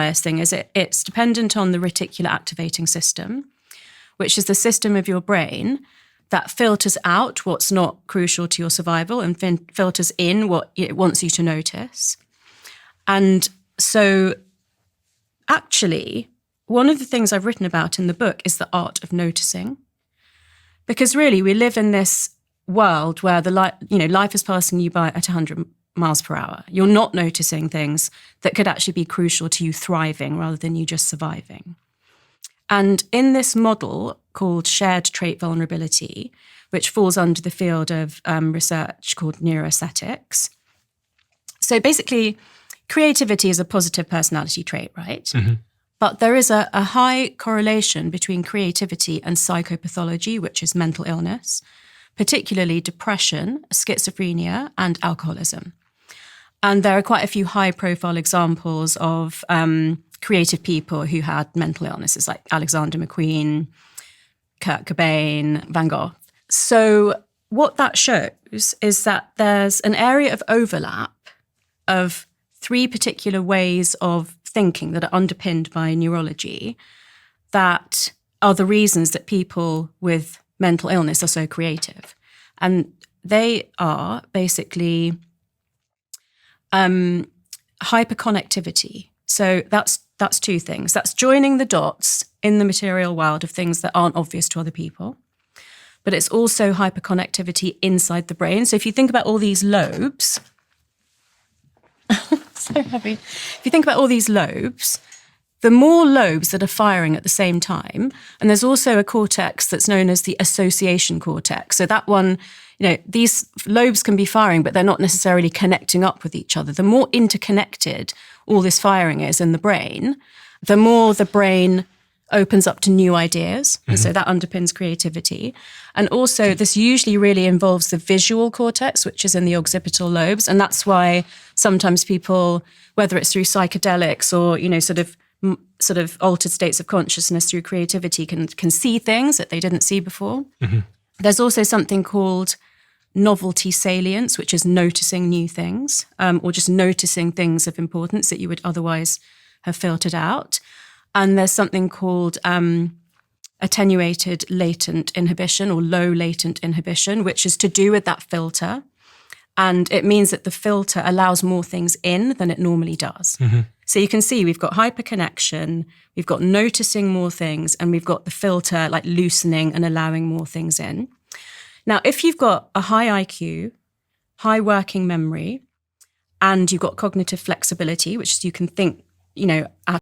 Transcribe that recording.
bias thing is it's dependent on the reticular activating system, which is the system of your brain that filters out what's not crucial to your survival and filters in what it wants you to notice. And so actually, one of the things I've written about in the book is the art of noticing. Because really, we live in this world where life is passing you by at 100 miles per hour. You're not noticing things that could actually be crucial to you thriving rather than you just surviving. And in this model called shared trait vulnerability, which falls under the field of research called neuroaesthetics. So basically, creativity is a positive personality trait, right? Mm-hmm. But there is a high correlation between creativity and psychopathology, which is mental illness, particularly depression, schizophrenia, and alcoholism. And there are quite a few high-profile examples of creative people who had mental illnesses, like Alexander McQueen, Kurt Cobain, Van Gogh. So what that shows is that there's an area of overlap of three particular ways of thinking that are underpinned by neurology that are the reasons that people with mental illness are so creative. And they are basically hyperconnectivity. So that's two things. That's joining the dots in the material world of things that aren't obvious to other people. But it's also hyperconnectivity inside the brain. So if you think about all these lobes, so heavy. If you think about all these lobes, the more lobes that are firing at the same time, and there's also a cortex that's known as the association cortex. So that one, these lobes can be firing, but they're not necessarily connecting up with each other. The more interconnected all this firing is in the brain, the more the brain opens up to new ideas. Mm-hmm. And so that underpins creativity. And also this usually really involves the visual cortex, which is in the occipital lobes. And that's why sometimes people, whether it's through psychedelics or, sort of altered states of consciousness through creativity, can see things that they didn't see before. Mm-hmm. There's also something called novelty salience, which is noticing new things, or just noticing things of importance that you would otherwise have filtered out. And there's something called attenuated latent inhibition or low latent inhibition, which is to do with that filter. And it means that the filter allows more things in than it normally does. Mm-hmm. So you can see we've got hyperconnection, we've got noticing more things, and we've got the filter like loosening and allowing more things in. Now, if you've got a high IQ, high working memory, and you've got cognitive flexibility, which is you can think,